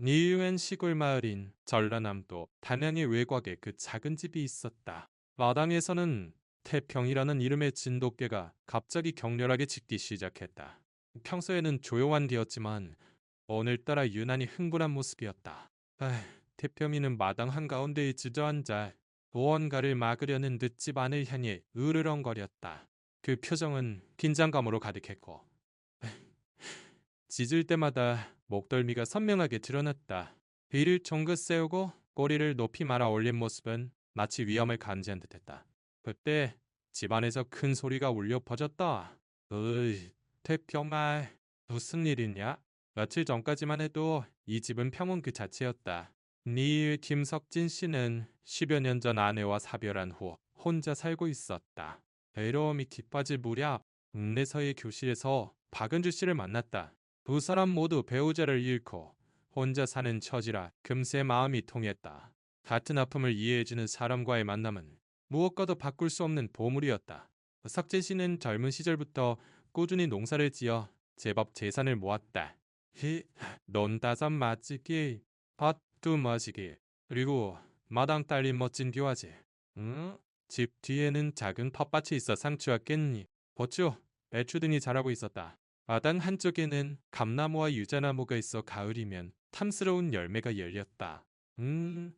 니은 시골 마을인 전라남도 단양의 외곽에 그 작은 집이 있었다. 마당에서는 태평이라는 이름의 진돗개가 갑자기 격렬하게 짖기 시작했다. 평소에는 조용한 개였지만 오늘따라 유난히 흥분한 모습이었다. 태평이는 마당 한가운데에 주저앉아 무언가를 막으려는 듯 집 안을 향해 으르렁거렸다. 그 표정은 긴장감으로 가득했고 짖을 때마다 목덜미가 선명하게 드러났다. 귀를 쫑긋 세우고 꼬리를 높이 말아 올린 모습은 마치 위험을 감지한 듯했다. 그때 집안에서 큰 소리가 울려 퍼졌다. 으이, 태평아, 무슨 일이냐? 며칠 전까지만 해도 이 집은 평온 그 자체였다. 니일 김석진 씨는 10여 년 전 아내와 사별한 후 혼자 살고 있었다. 외로움이 깊어질 무렵 읍내서의 교실에서 박은주 씨를 만났다. 두 사람 모두 배우자를 잃고 혼자 사는 처지라 금세 마음이 통했다. 같은 아픔을 이해해주는 사람과의 만남은 무엇과도 바꿀 수 없는 보물이었다. 석진 씨는 젊은 시절부터 꾸준히 농사를 지어 제법 재산을 모았다. 논 다섯 마지기, 밭두 마시기, 그리고 마당 딸린 멋진 교화지. 응? 집 뒤에는 작은 텃밭이 있어 상추와 깻잎, 고추, 배추 등이 자라고 있었다. 마당 한쪽에는 감나무와 유자나무가 있어 가을이면 탐스러운 열매가 열렸다. 음,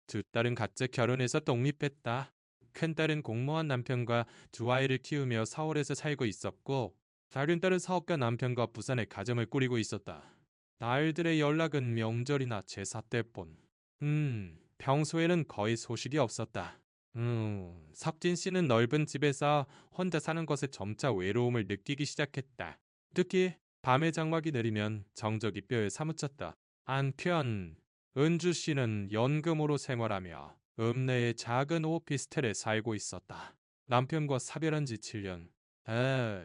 두 딸은 각자 결혼해서 독립했다. 큰딸은 공무원 남편과 두 아이를 키우며 서울에서 살고 있었고, 작은 딸은 사업가 남편과 부산에 가정을 꾸리고 있었다. 딸들의 연락은 명절이나 제사 때뿐. 평소에는 거의 소식이 없었다. 석진 씨는 넓은 집에서 혼자 사는 것에 점차 외로움을 느끼기 시작했다. 특히 밤에 장막이 내리면 정적이 뼈에 사무쳤다. 한편 은주 씨는 연금으로 생활하며 읍내의 작은 오피스텔에 살고 있었다. 남편과 사별한 지 7년.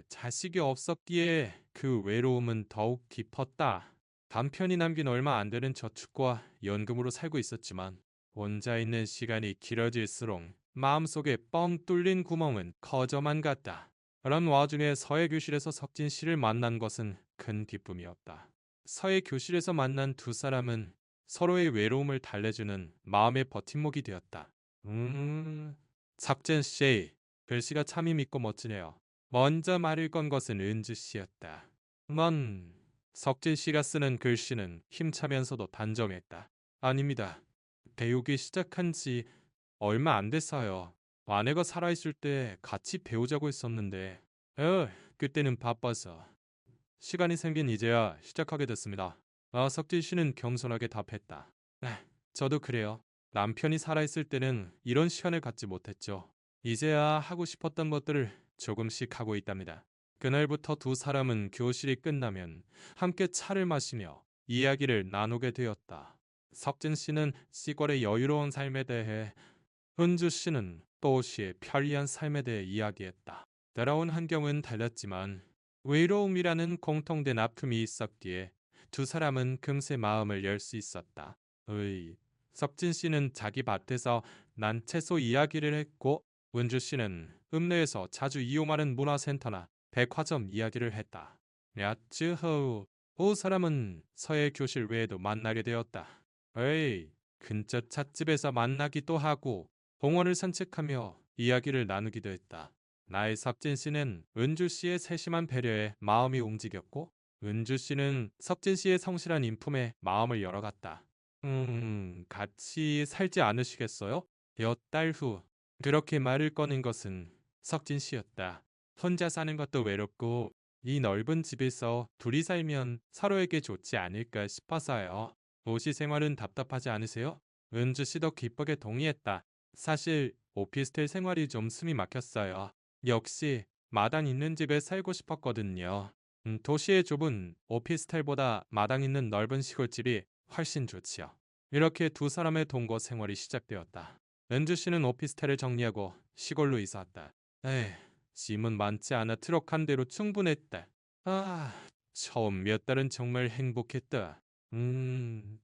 자식이 없었기에 그 외로움은 더욱 깊었다. 남편이 남긴 얼마 안 되는 저축과 연금으로 살고 있었지만 혼자 있는 시간이 길어질수록 마음속에 뻥 뚫린 구멍은 커져만 갔다. 그런 와중에 서해 교실에서 석진 씨를 만난 것은 큰 기쁨이었다. 서해 교실에서 만난 두 사람은 서로의 외로움을 달래주는 마음의 버팀목이 되었다. 석진 씨, 글씨가 참 있고 멋지네요. 먼저 말을 건 것은 은주 씨였다. 넌 석진 씨가 쓰는 글씨는 힘차면서도 단정했다. 아닙니다. 배우기 시작한 지 얼마 안 됐어요. 아내가 살아있을 때 같이 배우자고 했었는데, 그때는 바빠서. 시간이 생긴 이제야 시작하게 됐습니다. 석진 씨는 겸손하게 답했다. 저도 그래요. 남편이 살아있을 때는 이런 시간을 갖지 못했죠. 이제야 하고 싶었던 것들을 조금씩 하고 있답니다. 그날부터 두 사람은 교실이 끝나면 함께 차를 마시며 이야기를 나누게 되었다. 석진 씨는 시골의 여유로운 삶에 대해, 은주 씨는 또시의 편리한 삶에 대해 이야기했다. 따라온 환경은 달랐지만 외로움이라는 공통된 아픔이 있었기에 두 사람은 금세 마음을 열 수 있었다. 석진 씨는 자기 밭에서 난 채소 이야기를 했고 은주 씨는 읍내에서 자주 이용하는 문화센터나 백화점 이야기를 했다. 야쯔허우, 두 사람은 서예 교실 외에도 만나게 되었다. 근처 찻집에서 만나기도 하고 공원을 산책하며 이야기를 나누기도 했다. 나의 석진 씨는 은주 씨의 세심한 배려에 마음이 움직였고 은주 씨는 석진 씨의 성실한 인품에 마음을 열어갔다. 같이 살지 않으시겠어요? 몇 달 후 그렇게 말을 꺼낸 것은 석진 씨였다. 혼자 사는 것도 외롭고 이 넓은 집에서 둘이 살면 서로에게 좋지 않을까 싶어서요. 도시 생활은 답답하지 않으세요? 은주 씨도 기쁘게 동의했다. 사실 오피스텔 생활이 좀 숨이 막혔어요. 역시 마당 있는 집에 살고 싶었거든요. 도시의 좁은 오피스텔보다 마당 있는 넓은 시골집이 훨씬 좋지요. 이렇게 두 사람의 동거 생활이 시작되었다. 은주 씨는 오피스텔을 정리하고 시골로 이사 왔다. 짐은 많지 않아 트럭 한 대로 충분했다. 처음 몇 달은 정말 행복했다.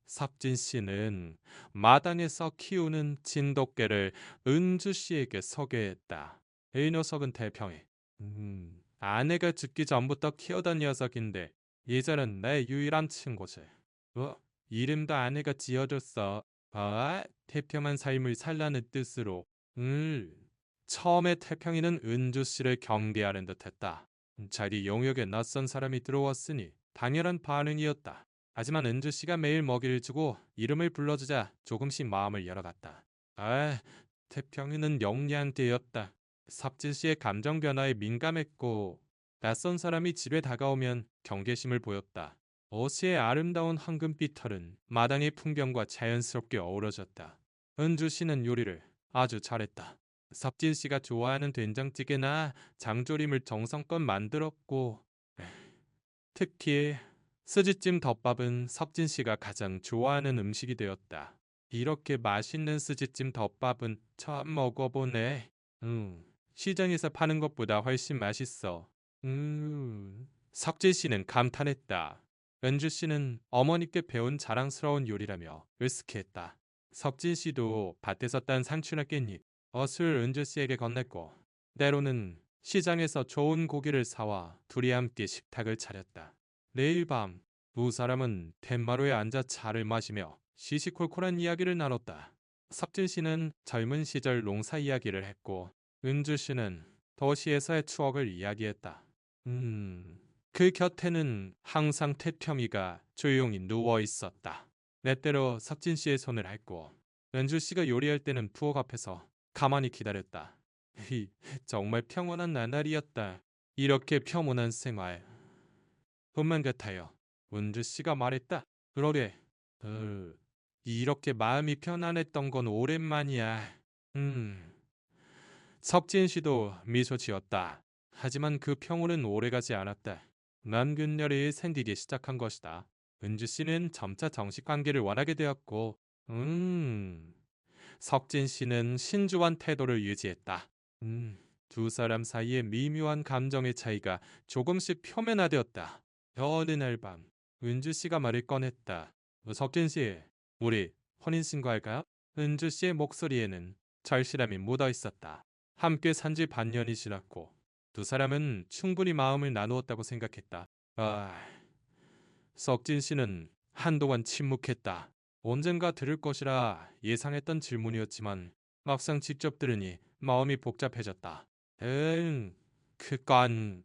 석진 씨는 마당에서 키우는 진돗개를 은주 씨에게 소개했다. 이 녀석은 태평이. 아내가 죽기 전부터 키우던 녀석인데 이제는 내 유일한 친구지. 이름도 아내가 지어줬어. 태평한 삶을 살라는 뜻으로. 음. 처음에 태평이는 은주 씨를 경계하는 듯했다. 자리 용역에 낯선 사람이 들어왔으니 당연한 반응이었다. 하지만 은주 씨가 매일 먹이를 주고 이름을 불러주자 조금씩 마음을 열어갔다. 태평이는 영리한테였다. 섭진 씨의 감정 변화에 민감했고 낯선 사람이 집에 다가오면 경계심을 보였다. 어시의 아름다운 황금빛 털은 마당의 풍경과 자연스럽게 어우러졌다. 은주 씨는 요리를 아주 잘했다. 섭진 씨가 좋아하는 된장찌개나 장조림을 정성껏 만들었고 특히 스지찜 덮밥은 섭진 씨가 가장 좋아하는 음식이 되었다. 이렇게 맛있는 스지찜 덮밥은 처음 먹어보네. 시장에서 파는 것보다 훨씬 맛있어. 섭진 씨는 감탄했다. 은주 씨는 어머니께 배운 자랑스러운 요리라며 으스크했다. 섭진 씨도 밭에서 딴 상추나 깻잎, 엇을 은주 씨에게 건넸고 때로는 시장에서 좋은 고기를 사와 둘이 함께 식탁을 차렸다. 내일 밤 두 사람은 툇마루에 앉아 차를 마시며 시시콜콜한 이야기를 나눴다. 섭진 씨는 젊은 시절 농사 이야기를 했고 은주 씨는 도시에서의 추억을 이야기했다. 그 곁에는 항상 태평이가 조용히 누워 있었다. 때때로 섭진 씨의 손을 핥고 은주 씨가 요리할 때는 부엌 앞에서 가만히 기다렸다. 정말 평온한 나날이었다. 이렇게 평온한 생활. 돈만 같아요. 은주 씨가 말했다. 그러게. 이렇게 마음이 편안했던 건 오랜만이야. 섭진 씨도 미소 지었다. 하지만 그 평온은 오래가지 않았다. 난근열이 생기기 시작한 것이다. 은주 씨는 점차 정식 관계를 원하게 되었고, 석진 씨는 신중한 태도를 유지했다. 두 사람 사이의 미묘한 감정의 차이가 조금씩 표면화되었다. 어느 날 밤, 은주 씨가 말을 꺼냈다. 석진 씨, 우리 혼인신고할까요? 은주 씨의 목소리에는 절실함이 묻어 있었다. 함께 산지 반년이 지났고 두 사람은 충분히 마음을 나누었다고 생각했다. 석진 씨는 한동안 침묵했다. 언젠가 들을 것이라 예상했던 질문이었지만 막상 직접 들으니 마음이 복잡해졌다. 그건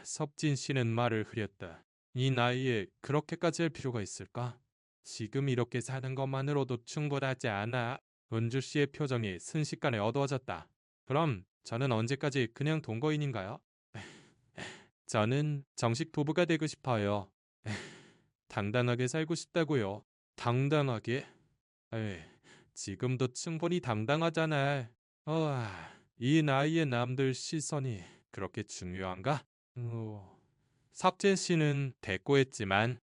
석진 씨는 말을 흐렸다. 이 나이에 그렇게까지 할 필요가 있을까? 지금 이렇게 사는 것만으로도 충분하지 않아. 은주 씨의 표정이 순식간에 어두워졌다. 그럼 저는 언제까지 그냥 동거인인가요? 저는 정식 부부가 되고 싶어요. 당당하게 살고 싶다고요. 당당하게? 에이, 지금도 충분히 당당하잖아. 이 나이에 남들 시선이 그렇게 중요한가? 삭제 씨는 대꾸했지만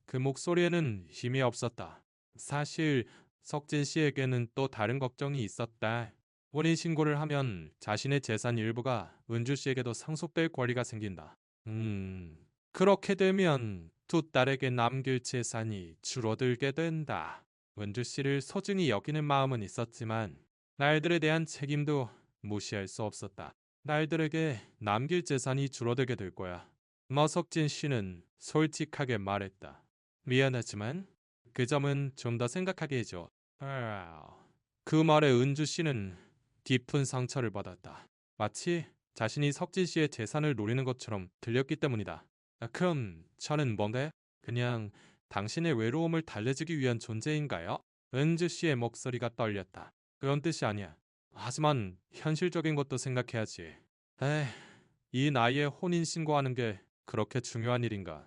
그 목소리에는 힘이 없었다. 사실 석진 씨에게는 또 다른 걱정이 있었다. 혼인신고를 하면 자신의 재산 일부가 은주 씨에게도 상속될 권리가 생긴다. 그렇게 되면 두 딸에게 남길 재산이 줄어들게 된다. 은주 씨를 소중히 여기는 마음은 있었지만 날들에 대한 책임도 무시할 수 없었다. 날들에게 남길 재산이 줄어들게 될 거야. 머석진 씨는 솔직하게 말했다. 미안하지만 그 점은 좀 더 생각하게 해줘. 그 말에 은주 씨는 깊은 상처를 받았다. 마치 자신이 석진 씨의 재산을 노리는 것처럼 들렸기 때문이다. 그럼 저는 뭔데? 그냥 당신의 외로움을 달래주기 위한 존재인가요? 은주 씨의 목소리가 떨렸다. 그런 뜻이 아니야. 하지만 현실적인 것도 생각해야지. 에이, 이 나이에 혼인신고하는 게 그렇게 중요한 일인가?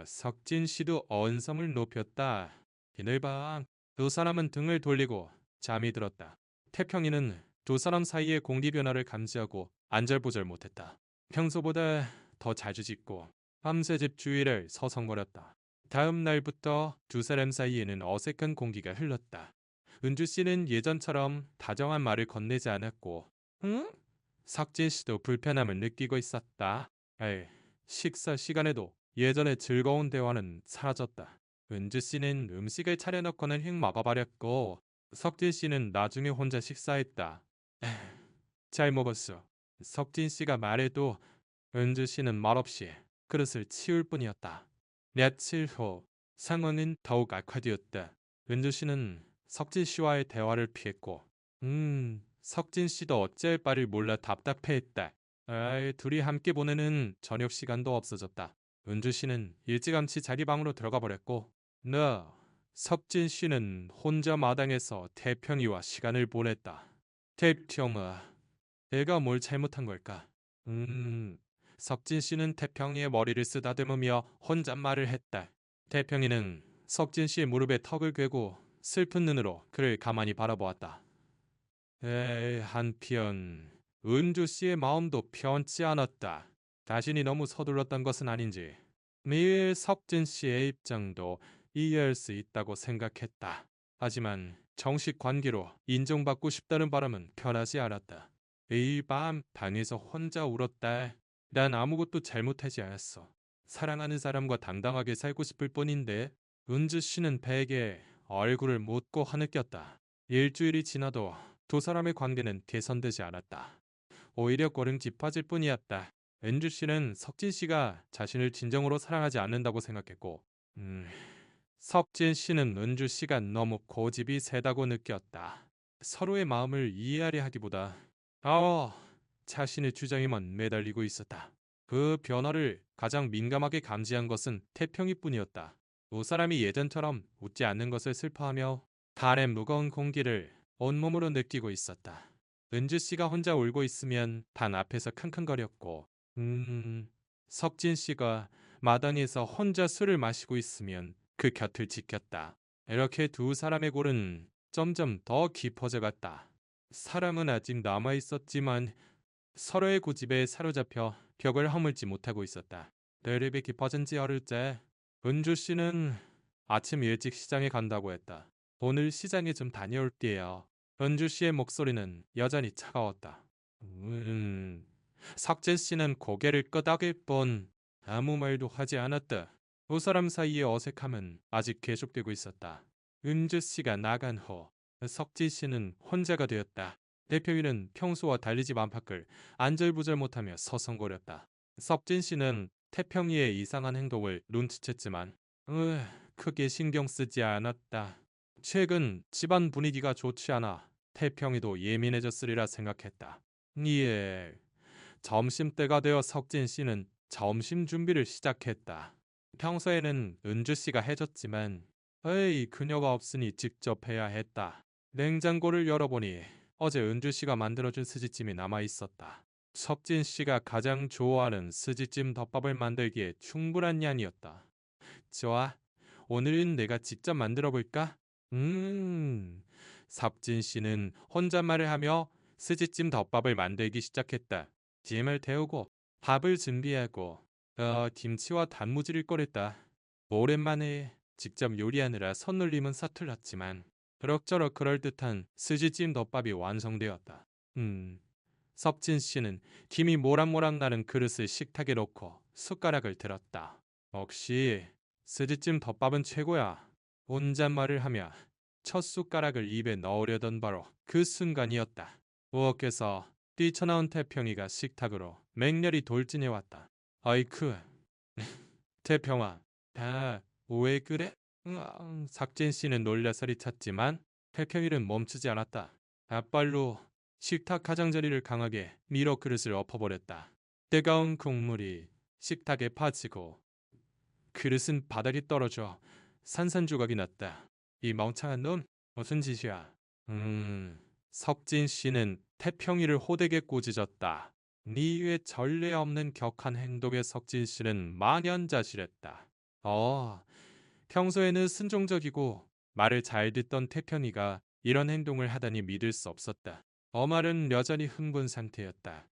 석진 씨도 언성을 높였다. 이늘 밤 두 사람은 등을 돌리고 잠이 들었다. 태평이는 두 사람 사이의 공기 변화를 감지하고 안절부절 못했다. 평소보다 더 자주 짖고 밤새 집 주위를 서성거렸다. 다음 날부터 두 사람 사이에는 어색한 공기가 흘렀다. 은주 씨는 예전처럼 다정한 말을 건네지 않았고, 응? 석진 씨도 불편함을 느끼고 있었다. 식사 시간에도 예전의 즐거운 대화는 사라졌다. 은주 씨는 음식을 차려놓고는 휙 먹어버렸고 석진 씨는 나중에 혼자 식사했다. 잘 먹었어. 석진 씨가 말해도 은주 씨는 말없이 그릇을 치울 뿐이었다. 며칠 후 상황은 더욱 악화되었다. 은주 씨는 석진 씨와의 대화를 피했고, 석진 씨도 어찌할 바를 몰라 답답해했다. 둘이 함께 보내는 저녁 시간도 없어졌다. 은주 씨는 일찌감치 자기 방으로 들어가 버렸고, 석진 씨는 혼자 마당에서 태평이와 시간을 보냈다. 태평아, 내가 뭘 잘못한 걸까? 석진 씨는 태평이의 머리를 쓰다듬으며 혼잣말을 했다. 태평이는 석진 씨의 무릎에 턱을 괴고 슬픈 눈으로 그를 가만히 바라보았다. 한편 은주 씨의 마음도 편치 않았다. 자신이 너무 서둘렀던 것은 아닌지 매일 석진 씨의 입장도 이해할 수 있다고 생각했다. 하지만 정식 관계로 인정받고 싶다는 바람은 편하지 않았다. 매일 밤 방에서 혼자 울었다. 난 아무것도 잘못하지 않았어. 사랑하는 사람과 당당하게 살고 싶을 뿐인데. 은주 씨는 베개에 얼굴을 묻고 흐느꼈다. 일주일이 지나도 두 사람의 관계는 개선되지 않았다. 오히려 꼴은 깊어질 뿐이었다. 은주 씨는 석진 씨가 자신을 진정으로 사랑하지 않는다고 생각했고, 석진 씨는 은주 씨가 너무 고집이 세다고 느꼈다. 서로의 마음을 이해하려 하기보다 자신의 주장에만 매달리고 있었다. 그 변화를 가장 민감하게 감지한 것은 태평이뿐이었다. 두 사람이 예전처럼 웃지 않는 것을 슬퍼하며 달의 무거운 공기를 온몸으로 느끼고 있었다. 은주 씨가 혼자 울고 있으면 방 앞에서 킁킁거렸고, 석진 씨가 마당에서 혼자 술을 마시고 있으면 그 곁을 지켰다. 이렇게 두 사람의 골은 점점 더 깊어져 갔다. 사랑은 아직 남아 있었지만 서로의 고집에 사로잡혀 벽을 허물지 못하고 있었다. 대립이 깊어진 지 열흘째, 은주 씨는 아침 일찍 시장에 간다고 했다. 오늘 시장에 좀 다녀올게요. 은주 씨의 목소리는 여전히 차가웠다. 석진 씨는 고개를 끄덕일 뿐 아무 말도 하지 않았다. 두 사람 사이의 어색함은 아직 계속되고 있었다. 은주 씨가 나간 후 석진 씨는 혼자가 되었다. 대표인은 평소와 달리 집 안팎을 안절부절 못하며 서성거렸다. 석진 씨는 태평이의 이상한 행동을 눈치챘지만 크게 신경 쓰지 않았다. 최근 집안 분위기가 좋지 않아 태평이도 예민해졌으리라 생각했다. 예, 점심때가 되어 석진 씨는 점심 준비를 시작했다. 평소에는 은주 씨가 해줬지만 그녀가 없으니 직접 해야 했다. 냉장고를 열어보니 어제 은주 씨가 만들어준 스지찜이 남아 있었다. 석진 씨가 가장 좋아하는 스지찜 덮밥을 만들기에 충분한 양이었다. 좋아, 오늘은 내가 직접 만들어 볼까? 석진 씨는 혼잣말을 하며 스지찜 덮밥을 만들기 시작했다. 찜을 데우고 밥을 준비하고 김치와 단무지를 꺼냈다. 오랜만에 직접 요리하느라 손놀림은 서툴렀지만 그럭저럭 그럴듯한 스지찜 덮밥이 완성되었다. 석진 씨는 김이 모락모락 나는 그릇을 식탁에 놓고 숟가락을 들었다. 역시 스지찜 덮밥은 최고야. 혼잣말을 하며 첫 숟가락을 입에 넣으려던 바로 그 순간이었다. 부엌에서 뛰쳐나온 태평이가 식탁으로 맹렬히 돌진해왔다. 아이쿠, 태평아, 왜 그래? 석진 씨는 놀라 소리쳤지만 태평이는 멈추지 않았다. 앞발로 식탁 가장자리를 강하게 밀어 그릇을 엎어버렸다. 뜨거운 국물이 식탁에 파지고 그릇은 바닥에 떨어져 산산조각이 났다. 이 멍청한 놈, 무슨 짓이야? 석진 씨는 태평이를 호되게 꼬집었다. 네 위에 전례 없는 격한 행동에 석진 씨는 만연자실했다. 평소에는 순종적이고 말을 잘 듣던 태평이가 이런 행동을 하다니 믿을 수 없었다. 어말은 여전히 흥분 상태였다.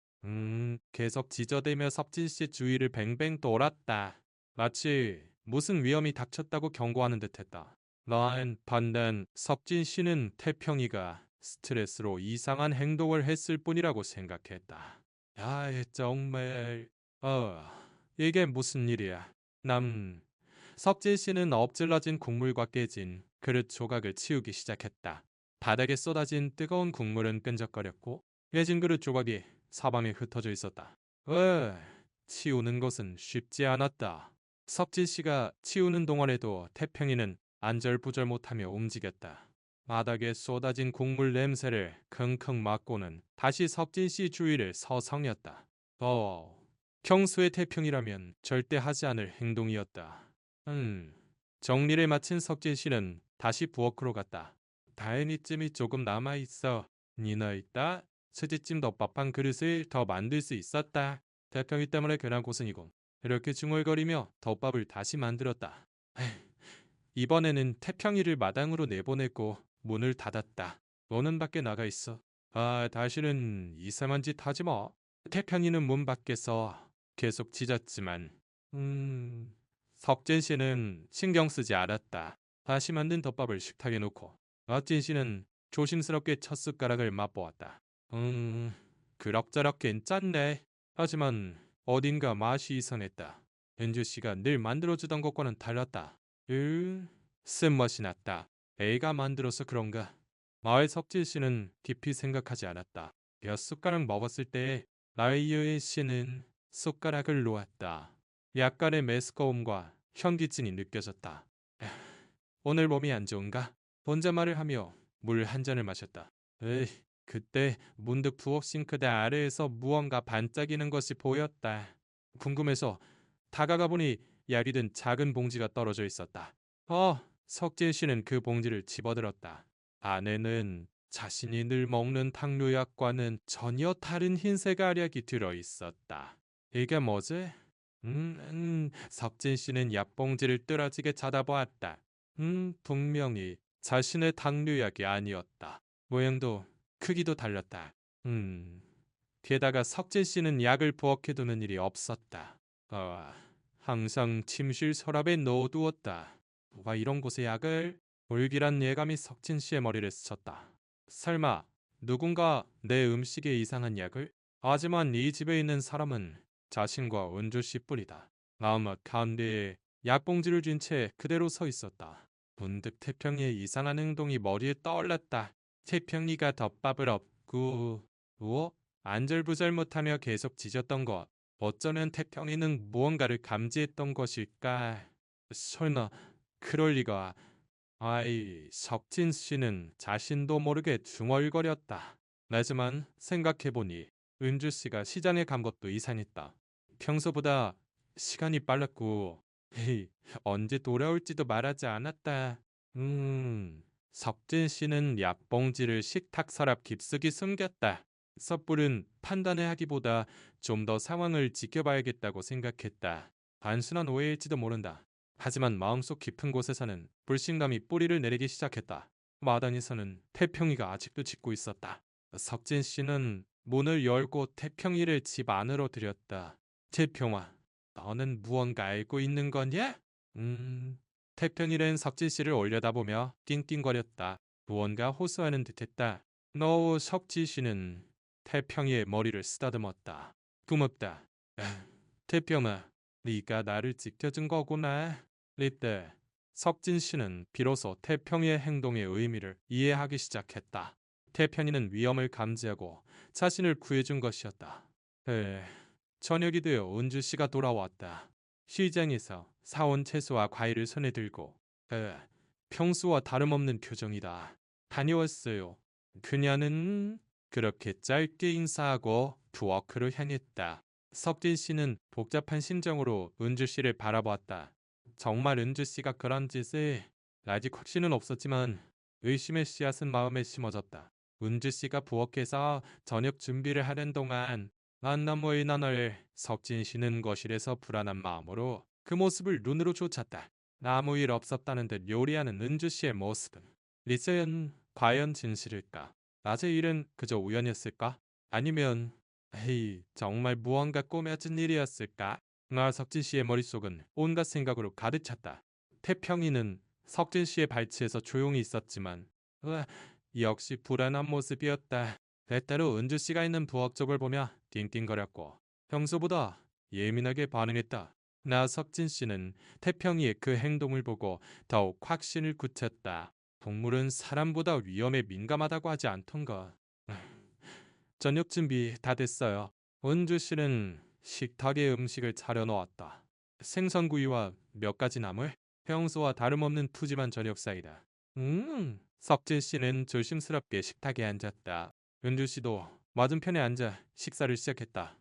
계속 지저대며 석진 씨 주위를 뱅뱅 돌았다. 마치 무슨 위험이 닥쳤다고 경고하는 듯했다. 난 반면 석진 씨는 태평이가 스트레스로 이상한 행동을 했을 뿐이라고 생각했다. 정말 이게 무슨 일이야. 석진 씨는 엎질러진 국물과 깨진 그릇 조각을 치우기 시작했다. 바닥에 쏟아진 뜨거운 국물은 끈적거렸고 깨진 그릇 조각이 사방에 흩어져 있었다. 치우는 것은 쉽지 않았다. 석진 씨가 치우는 동안에도 태평이는 안절부절 못하며 움직였다. 바닥에 쏟아진 국물 냄새를 킁킁 맡고는 다시 석진 씨 주위를 서성였다. 평소의 태평이라면 절대 하지 않을 행동이었다. 정리를 마친 석진 씨는 다시 부엌으로 갔다. 다행히찜이 조금 남아있어. 니나 있다. 스지찜 덮밥 한 그릇을 더 만들 수 있었다. 태평이 때문에 괜한 고생이고. 이렇게 중얼거리며 덮밥을 다시 만들었다. 이번에는 태평이를 마당으로 내보내고 문을 닫았다. 너는 밖에 나가 있어. 다시는 이상한 짓 하지 마. 태평이는 문 밖에서 계속 짖었지만 석진 씨는 신경 쓰지 않았다. 다시 만든 덮밥을 식탁에 놓고 석진 씨는 조심스럽게 첫 숟가락을 맛보았다. 그럭저럭 괜찮네. 하지만 어딘가 맛이 이상했다. 은주 씨가 늘 만들어주던 것과는 달랐다. 쓴맛이 났다. 애가 만들어서 그런가? 마을 석진 씨는 깊이 생각하지 않았다. 몇 숟가락 먹었을 때 라이어의 씨는 숟가락을 놓았다. 약간의 메스꺼움과 현기증이 느껴졌다. 오늘 몸이 안 좋은가? 혼잣말을 하며 물 한 잔을 마셨다. 그때 문득 부엌 싱크대 아래에서 무언가 반짝이는 것이 보였다. 궁금해서 다가가 보니 약이 든 작은 봉지가 떨어져 있었다. 석진 씨는 그 봉지를 집어들었다. 안에는 자신이 늘 먹는 당뇨약과는 전혀 다른 흰색 알약이 들어있었다. 이게 뭐지? 석진 씨는 약봉지를 뚫어지게 쳐다보았다. 분명히 자신의 당뇨약이 아니었다. 모양도 크기도 달랐다. 게다가 석진 씨는 약을 부엌해두는 일이 없었다. 항상 침실 서랍에 넣어두었다. 누가 이런 곳에 약을? 불길한 예감이 석진 씨의 머리를 스쳤다. 설마 누군가 내 음식에 이상한 약을? 하지만 이 집에 있는 사람은 자신과 은주 씨뿐이다. 마음껏 가운데에 약봉지를 쥔 채 그대로 서 있었다. 문득 태평이의 이상한 행동이 머리에 떠올랐다. 태평이가 덮밥을 엎고 안절부절 못하며 계속 짖었던 것. 어쩌면 태평이는 무언가를 감지했던 것일까? 설마 그럴 리가. 석진 씨는 자신도 모르게 중얼거렸다. 하지만 생각해보니 은주 씨가 시장에 간 것도 이상했다. 평소보다 시간이 빨랐고 언제 돌아올지도 말하지 않았다. 석진 씨는 약봉지를 식탁 서랍 깊숙이 숨겼다. 섣부른 판단을 하기보다 좀 더 상황을 지켜봐야겠다고 생각했다. 단순한 오해일지도 모른다. 하지만 마음속 깊은 곳에서는 불신감이 뿌리를 내리기 시작했다. 마당에서는 태평이가 아직도 짖고 있었다. 석진 씨는 문을 열고 태평이를 집 안으로 들였다. 태평아, 너는 무언가 알고 있는 거냐? 태평이는 석진 씨를 올려다보며 낑낑거렸다. 무언가 호소하는 듯했다. 석진 씨는 태평이의 머리를 쓰다듬었다. 고맙다. 태평아, 네가 나를 지켜준 거구나. 이때 석진 씨는 비로소 태평이의 행동의 의미를 이해하기 시작했다. 태평이는 위험을 감지하고 자신을 구해준 것이었다. 저녁이 되어 은주 씨가 돌아왔다. 시장에서 사온 채소와 과일을 손에 들고 평소와 다름없는 표정이다. 다녀왔어요. 그녀는 그렇게 짧게 인사하고 부엌으로 향했다. 석진 씨는 복잡한 심정으로 은주 씨를 바라보았다. 정말 은주 씨가 그런 짓을? 아직 확신은 없었지만 의심의 씨앗은 마음에 심어졌다. 은주 씨가 부엌에서 저녁 준비를 하는 동안 만나무의 나날 석진 씨는 거실에서 불안한 마음으로 그 모습을 눈으로 쫓았다. 아무 일 없었다는 듯 요리하는 은주 씨의 모습은 리세연 과연 진실일까? 낮의 일은 그저 우연이었을까? 아니면 정말 무언가 꾸며진 일이었을까? 석진 씨의 머릿속은 온갖 생각으로 가득 찼다. 태평이는 석진 씨의 발치에서 조용히 있었지만 역시 불안한 모습이었다. 때때로 은주 씨가 있는 부엌 쪽을 보며 띵띵거렸고 평소보다 예민하게 반응했다. 석진 씨는 태평이의 그 행동을 보고 더욱 확신을 굳혔다. 동물은 사람보다 위험에 민감하다고 하지 않던가. 저녁 준비 다 됐어요. 은주 씨는 식탁에 음식을 차려놓았다. 생선구이와 몇 가지 나물, 평소와 다름없는 푸짐한 저녁 사이다. 석진 씨는 조심스럽게 식탁에 앉았다. 은주 씨도 맞은편에 앉아 식사를 시작했다.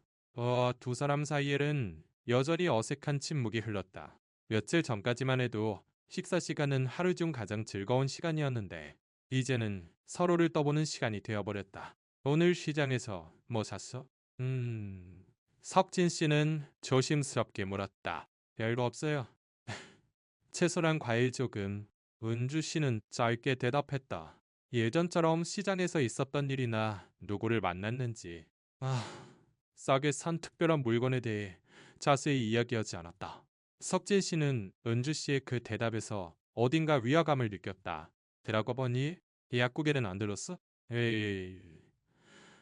두 사람 사이에는 여전히 어색한 침묵이 흘렀다. 며칠 전까지만 해도 식사 시간은 하루 중 가장 즐거운 시간이었는데 이제는 서로를 떠보는 시간이 되어버렸다. 오늘 시장에서 뭐 샀어? 석진 씨는 조심스럽게 물었다. 별거 없어요. 채소랑 과일 조금. 은주 씨는 짧게 대답했다. 예전처럼 시장에서 있었던 일이나 누구를 만났는지, 싸게 산 특별한 물건에 대해 자세히 이야기하지 않았다. 석진 씨는 은주 씨의 그 대답에서 어딘가 위화감을 느꼈다. 그러고 보니 약국에는 안 들렀어? 에이.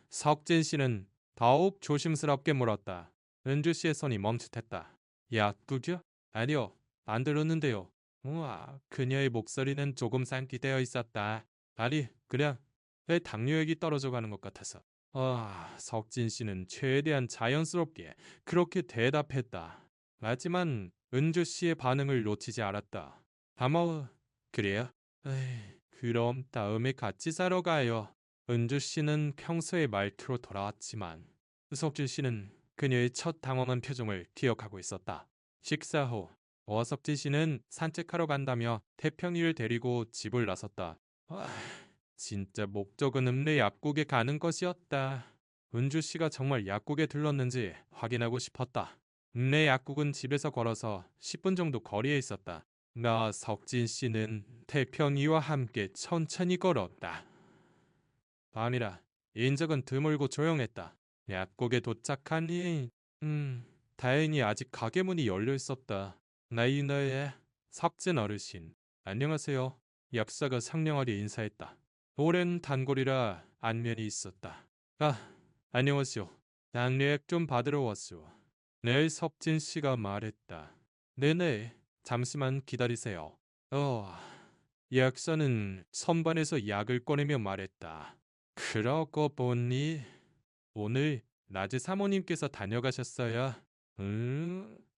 석진 씨는 더욱 조심스럽게 물었다. 은주 씨의 손이 멈칫했다. 약국이요? 아니요, 안 들었는데요. 우와, 그녀의 목소리는 조금 상기되어 있었다. 아니, 그냥 왜 당뇨액이 떨어져 가는 것 같아서. 석진 씨는 최대한 자연스럽게 그렇게 대답했다. 하지만 은주 씨의 반응을 놓치지 않았다. 아마 그래요? 에이, 그럼 다음에 같이 사러 가요. 은주 씨는 평소의 말투로 돌아왔지만 석진 씨는 그녀의 첫 당황한 표정을 기억하고 있었다. 식사 후 어석진 씨는 산책하러 간다며 태평이를 데리고 집을 나섰다. 진짜 목적은 읍내 약국에 가는 것이었다. 은주 씨가 정말 약국에 들렀는지 확인하고 싶었다. 읍내 약국은 집에서 걸어서 10분 정도 거리에 있었다. 나 석진 씨는 태평이와 함께 천천히 걸었다. 밤이라 인적은 드물고 조용했다. 약국에 도착하니 다행히 아직 가게 문이 열려 있었다. 나이너의 석진 어르신. 안녕하세요. 약사가 상냥하게 인사했다. 오랜 단골이라 안면이 있었다. 안녕하시오. 당뇨약 좀 받으러 왔소. 네, 석진 씨가 말했다. 네네, 잠시만 기다리세요. 약사는 선반에서 약을 꺼내며 말했다. 그러고 보니 오늘 낮에 사모님께서 다녀가셨어요.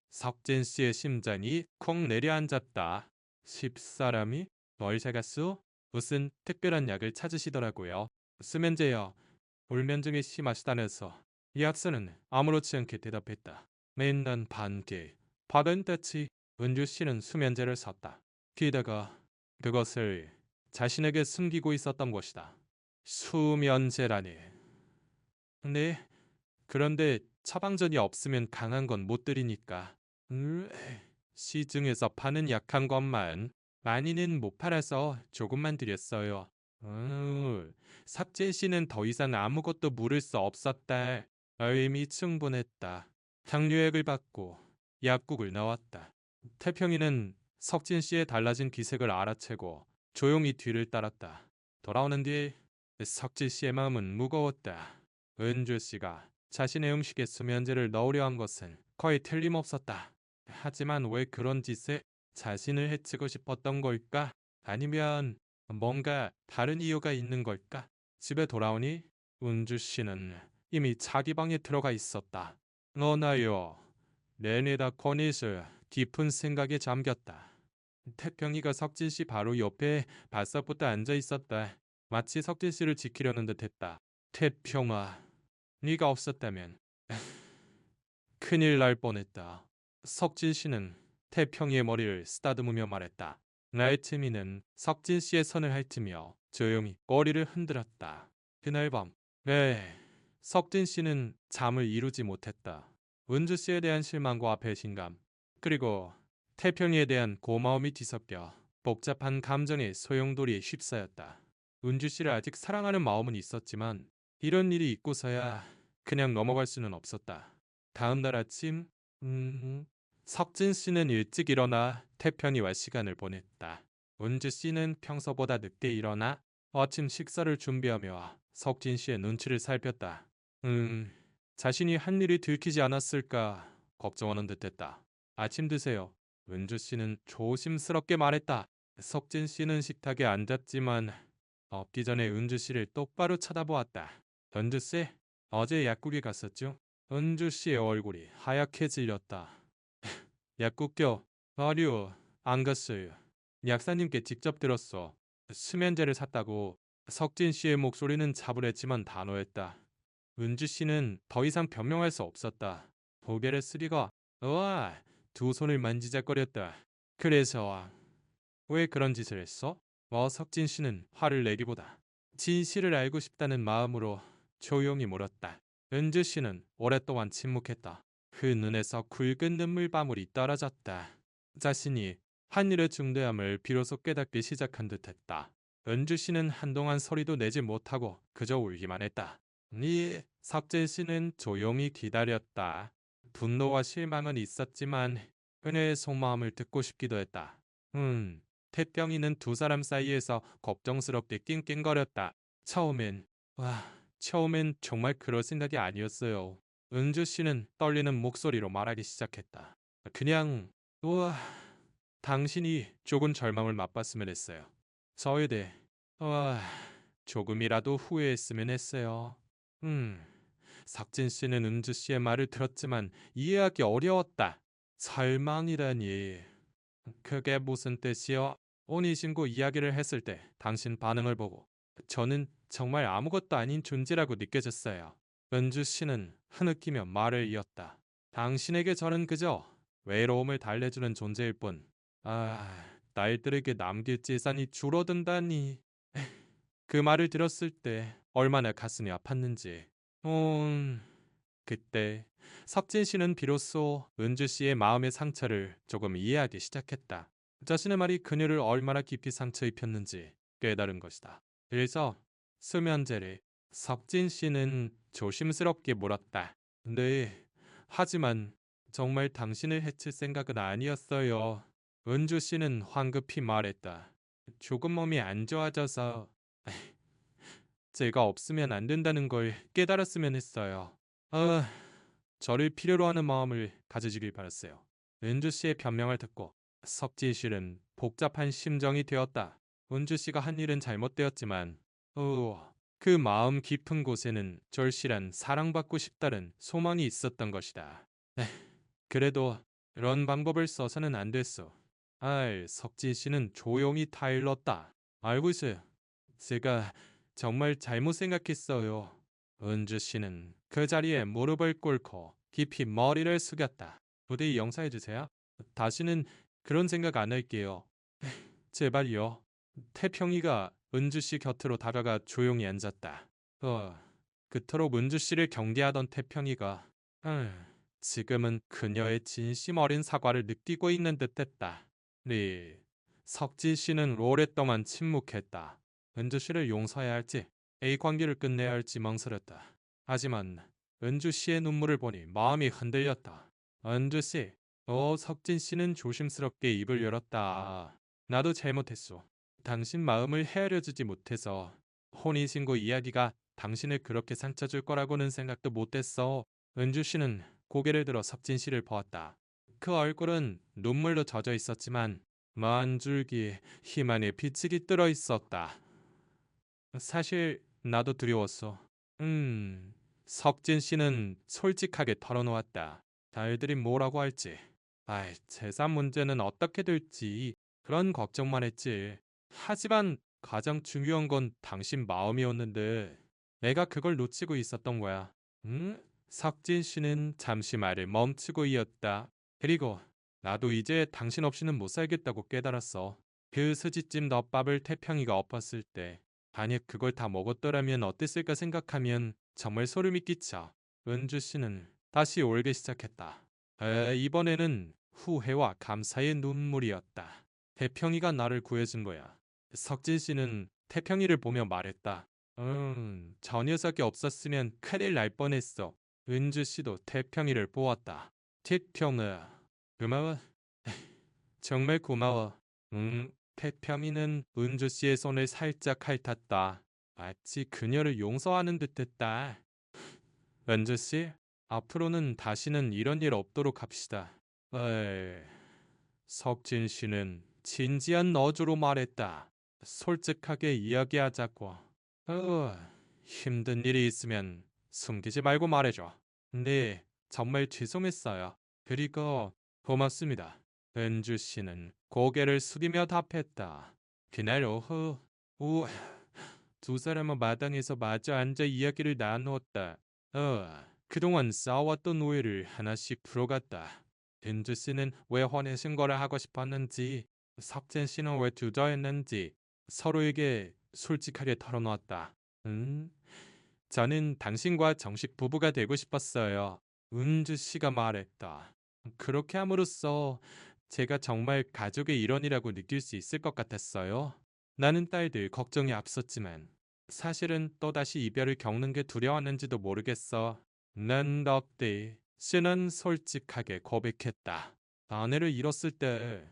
석진 씨의 심장이 콩 내려앉았다. 집사람이 뭘 사갔소? 무슨 특별한 약을 찾으시더라고요. 수면제요. 불면증이 심하시다면서. 이 약사는 아무렇지 않게 대답했다. 맨날 반개. 받은 듯이 은주 씨는 수면제를 샀다. 게다가 그것을 자신에게 숨기고 있었던 것이다. 수면제라니. 네, 그런데 처방전이 없으면 강한 건 못 드리니까. 음, 시중에서 파는 약한 것만 많이는 못 팔아서 조금만 드렸어요. 삭제 씨는 더 이상 아무것도 물을 수 없었다. 이미 충분했다. 당뇨약을 받고 약국을 나왔다. 태평이는 석진 씨의 달라진 기색을 알아채고 조용히 뒤를 따랐다. 돌아오는 뒤 석진 씨의 마음은 무거웠다. 은주 씨가 자신의 음식에 수면제를 넣으려 한 것은 거의 틀림없었다. 하지만 왜 그런 짓에 자신을 해치고 싶었던 걸까? 아니면 뭔가 다른 이유가 있는 걸까? 집에 돌아오니 은주 씨는 이미 자기 방에 들어가 있었다. 너나요. 레네다 코닛을 깊은 생각에 잠겼다. 태평이가 석진 씨 바로 옆에 바싹붙어 앉아 있었다. 마치 석진 씨를 지키려는 듯했다. 태평아, 네가 없었다면 큰일 날 뻔했다. 석진 씨는 태평이의 머리를 쓰다듬으며 말했다. 나의 틈이는 석진 씨의 손을 핥으며 조용히 꼬리를 흔들었다. 그날 밤, 석진 씨는 잠을 이루지 못했다. 은주 씨에 대한 실망과 배신감, 그리고 태평이에 대한 고마움이 뒤섞여 복잡한 감정의 소용돌이에 휩싸였다. 은주 씨를 아직 사랑하는 마음은 있었지만 이런 일이 있고서야 그냥 넘어갈 수는 없었다. 다음 날 아침, 석진 씨는 일찍 일어나 태평이와 시간을 보냈다. 은주 씨는 평소보다 늦게 일어나 아침 식사를 준비하며 석진 씨의 눈치를 살폈다. 자신이 한 일이 들키지 않았을까 걱정하는 듯했다. 아침 드세요. 은주 씨는 조심스럽게 말했다. 석진 씨는 식탁에 앉았지만 없기 전에 은주 씨를 똑바로 쳐다보았다. 은주 씨, 어제 약국에 갔었죠? 은주 씨의 얼굴이 하얗게 질렸다. 약국요. 아류, 안 갔어요. 약사님께 직접 들었어. 수면제를 샀다고. 석진 씨의 목소리는 차분했지만 단호했다. 은주 씨는 더 이상 변명할 수 없었다. 고개를 쓰리고 우와 두 손을 만지작거렸다. 그래서 왜 그런 짓을 했어? 석진 씨는 화를 내기보다 진실을 알고 싶다는 마음으로 조용히 물었다. 은주 씨는 오랫동안 침묵했다. 그 눈에서 굵은 눈물바물이 떨어졌다. 자신이 한 일의 중대함을 비로소 깨닫기 시작한 듯했다. 은주 씨는 한동안 소리도 내지 못하고 그저 울기만 했다. 석진 씨는 조용히 기다렸다. 분노와 실망은 있었지만 그녀의 속마음을 듣고 싶기도 했다. 태평이는 두 사람 사이에서 걱정스럽게 낑낑거렸다. 처음엔 정말 그럴 생각이 아니었어요. 은주 씨는 떨리는 목소리로 말하기 시작했다. 그냥, 우와, 당신이 조금 절망을 맛봤으면 했어요. 저에 대해, 우와, 조금이라도 후회했으면 했어요. 석진 씨는 은주 씨의 말을 들었지만 이해하기 어려웠다. 설망이라니. 그게 무슨 뜻이요? 혼인신고 이야기를 했을 때 당신 반응을 보고 저는 정말 아무것도 아닌 존재라고 느껴졌어요. 은주 씨는 흐느끼며 말을 이었다. 당신에게 저는 그저 외로움을 달래주는 존재일 뿐. 딸들에게 남길 재산이 줄어든다니. 그 말을 들었을 때 얼마나 가슴이 아팠는지. 그때 석진 씨는 비로소 은주 씨의 마음의 상처를 조금 이해하기 시작했다. 자신의 말이 그녀를 얼마나 깊이 상처 입혔는지 깨달은 것이다. 그래서 수면제를 석진 씨는 조심스럽게 물었다. 네, 하지만 정말 당신을 해칠 생각은 아니었어요. 은주 씨는 황급히 말했다. 조금 몸이 안 좋아져서 제가 없으면 안 된다는 걸 깨달았으면 했어요. 아, 저를 필요로 하는 마음을 가지시길 바랐어요. 은주 씨의 변명을 듣고 석진 씨는 복잡한 심정이 되었다. 은주 씨가 한 일은 잘못되었지만, 그 마음 깊은 곳에는 절실한 사랑받고 싶다는 소망이 있었던 것이다. 그래도 이런 방법을 써서는 안 됐어. 석진 씨는 조용히 타일렀다. 알고 있어요. 제가 정말 잘못 생각했어요. 은주 씨는 그 자리에 무릎을 꿇고 깊이 머리를 숙였다. 부디 용서해주세요. 다시는 그런 생각 안 할게요. 제발요. 태평이가 은주 씨 곁으로 다가가 조용히 앉았다. 그토록 은주 씨를 경계하던 태평이가 지금은 그녀의 진심 어린 사과를 느끼고 있는 듯했다. 네, 석진 씨는 오랫동안 침묵했다. 은주 씨를 용서해야 할지 이 관계를 끝내야 할지 망설였다. 하지만 은주 씨의 눈물을 보니 마음이 흔들렸다. 은주 씨, 석진 씨는 조심스럽게 입을 열었다. 나도 잘못했어. 당신 마음을 헤아려주지 못해서 혼인신고 이야기가 당신을 그렇게 상처 줄 거라고는 생각도 못했어. 은주 씨는 고개를 들어 석진 씨를 보았다. 그 얼굴은 눈물로 젖어 있었지만 만 줄기 희망의 빛이 깃들어 있었다. 사실 나도 두려웠어. 석진 씨는 솔직하게 털어놓았다. 달들이 뭐라고 할지. 재산 문제는 어떻게 될지 그런 걱정만 했지. 하지만 가장 중요한 건 당신 마음이었는데 내가 그걸 놓치고 있었던 거야. 석진 씨는 잠시 말을 멈추고 이었다. 그리고 나도 이제 당신 없이는 못 살겠다고 깨달았어. 그 스지찜 덮밥을 태평이가 엎었을 때 만약 그걸 다 먹었더라면 어땠을까 생각하면 정말 소름이 끼쳐. 은주 씨는 다시 울기 시작했다. 이번에는 후회와 감사의 눈물이었다. 태평이가 나를 구해준 거야. 석진 씨는 태평이를 보며 말했다. 저 녀석이 없었으면 큰일 날 뻔했어. 은주 씨도 태평이를 보았다. 태평아, 고마워. 정말 고마워. 태평이는 은주 씨의 손을 살짝 핥았다. 마치 그녀를 용서하는 듯했다. 은주 씨, 앞으로는 다시는 이런 일 없도록 합시다. 에이, 석진 씨는 진지한 어조로 말했다. 솔직하게 이야기하자고. 힘든 일이 있으면 숨기지 말고 말해줘. 네, 정말 죄송했어요. 그리고 고맙습니다. 은주 씨는 고개를 숙이며 답했다. 그날 오후 두 사람은 마당에서 마주 앉아 이야기를 나누었다. 그동안 싸웠던 오해를 하나씩 풀어갔다. 은주 씨는 왜 혼인 신고를 하고 싶었는지, 석진 씨는 왜 주저했는지 서로에게 솔직하게 털어놓았다. 저는 당신과 정식 부부가 되고 싶었어요. 은주 씨가 말했다. 그렇게 함으로써 제가 정말 가족의 일원이라고 느낄 수 있을 것 같았어요. 나는 딸들 걱정이 앞섰지만 사실은 또다시 이별을 겪는 게 두려웠는지도 모르겠어. 난 넉대 씨는 솔직하게 고백했다. 아내를 잃었을 때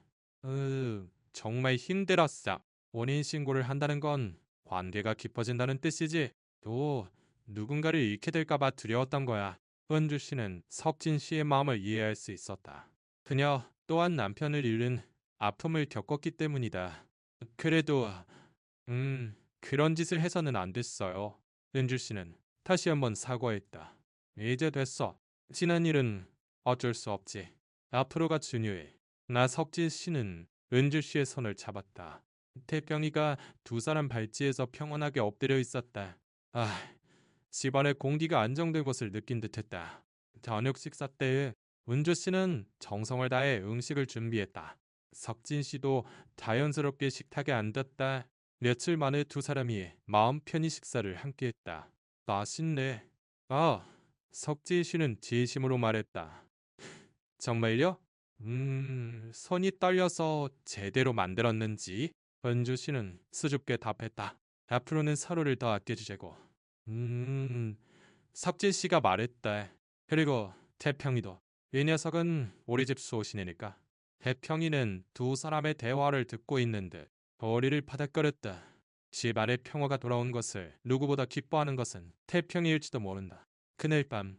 정말 힘들었어. 혼인 신고를 한다는 건 관계가 깊어진다는 뜻이지. 또 누군가를 잃게 될까봐 두려웠던 거야. 은주 씨는 석진 씨의 마음을 이해할 수 있었다. 그녀 또한 남편을 잃은 아픔을 겪었기 때문이다. 그래도 그런 짓을 해서는 안 됐어요. 은주 씨는 다시 한번 사과했다. 이제 됐어. 지난 일은 어쩔 수 없지. 앞으로가 중요해. 나 석진 씨는 은주 씨의 손을 잡았다. 태평이가 두 사람 발치에서 평온하게 엎드려 있었다. 집안의 공기가 안정된 것을 느낀 듯했다. 저녁 식사 때에 은주 씨는 정성을 다해 음식을 준비했다. 석진 씨도 자연스럽게 식탁에 앉았다. 며칠 만에 두 사람이 마음 편히 식사를 함께했다. 맛있네. 석진 씨는 진심으로 말했다. 정말요? 손이 떨려서 제대로 만들었는지 은주 씨는 수줍게 답했다. 앞으로는 서로를 더 아껴주자고. 석진 씨가 말했다. 그리고 태평이도. 이 녀석은 우리 집 수호신이니까. 태평이는 두 사람의 대화를 듣고 있는데 머리를 파닥거렸다. 집안의 평화가 돌아온 것을 누구보다 기뻐하는 것은 태평이일지도 모른다. 그날 밤,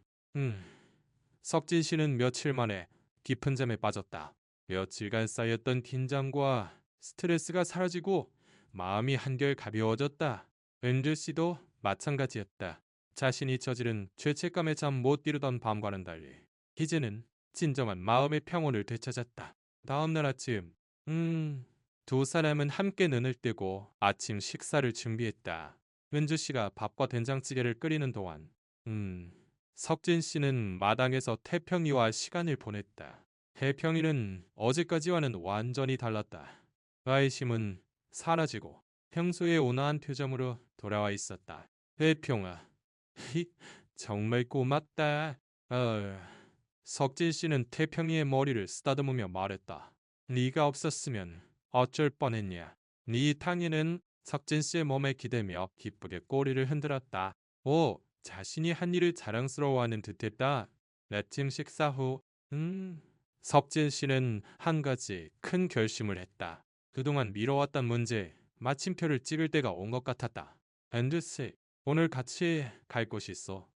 석진 씨는 며칠 만에 깊은 잠에 빠졌다. 며칠간 쌓였던 긴장과 스트레스가 사라지고 마음이 한결 가벼워졌다. 은주 씨도 마찬가지였다. 자신이 저지른 죄책감에 잠 못 이루던 밤과는 달리 이제는 진정한 마음의 평온을 되찾았다. 다음 날 아침, 두 사람은 함께 눈을 뜨고 아침 식사를 준비했다. 은주 씨가 밥과 된장찌개를 끓이는 동안, 석진 씨는 마당에서 태평이와 시간을 보냈다. 태평이는 어제까지와는 완전히 달랐다. 의심은 사라지고 평소의 온화한 표정으로 돌아와 있었다. 태평아, 정말 고맙다. 석진 씨는 태평이의 머리를 쓰다듬으며 말했다. 네가 없었으면 어쩔 뻔했냐. 네 탕이는 석진 씨의 몸에 기대며 기쁘게 꼬리를 흔들었다. 자신이 한 일을 자랑스러워하는 듯했다. 아침 식사 후, 석진 씨는 한 가지 큰 결심을 했다. 그동안 미뤄왔던 문제, 마침표를 찍을 때가 온 것 같았다. 앤드 씨, 오늘 같이 갈 곳이 있어.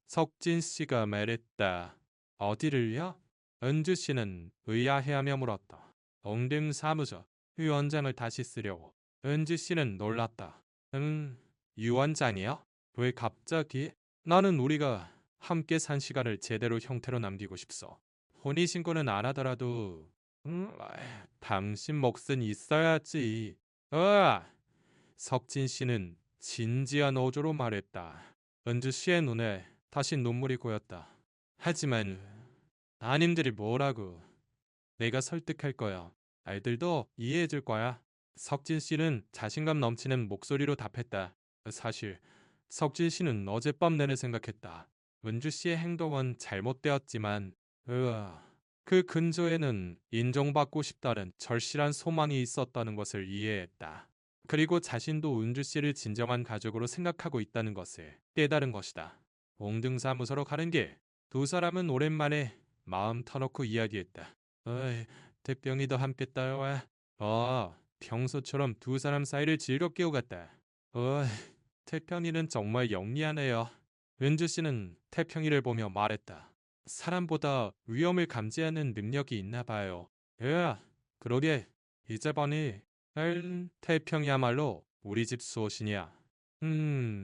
석진 씨가 말했다. 어디를요? 은주 씨는 의아해하며 물었다. 동등사무소 위원장을 다시 쓰려고. 은주 씨는 놀랐다. 유원장이요? 왜 갑자기? 나는 우리가 함께 산 시간을 제대로 형태로 남기고 싶소. 혼인신고는 안 하더라도 당신 몫은 있어야지. 석진 씨는 진지한 어조로 말했다. 은주 씨의 눈에 다시 눈물이 고였다. 하지만 따님들이 뭐라고. 내가 설득할 거야. 아이들도 이해해 줄 거야. 석진 씨는 자신감 넘치는 목소리로 답했다. 사실 석진 씨는 어젯밤 내내 생각했다. 은주 씨의 행동은 잘못되었지만 그 근저에는 인정받고 싶다는 절실한 소망이 있었다는 것을 이해했다. 그리고 자신도 은주 씨를 진정한 가족으로 생각하고 있다는 것을 깨달은 것이다. 공등사무소로 가는 길, 두 사람은 오랜만에 마음 터놓고 이야기했다. 태병이도 함께 따라와. 평소처럼 두 사람 사이를 즐겁게 오갔다. 태평이는 정말 영리하네요. 은주 씨는 태평이를 보며 말했다. 사람보다 위험을 감지하는 능력이 있나 봐요. 그러게. 이제 보니 태평이야말로 우리 집 수호신이야.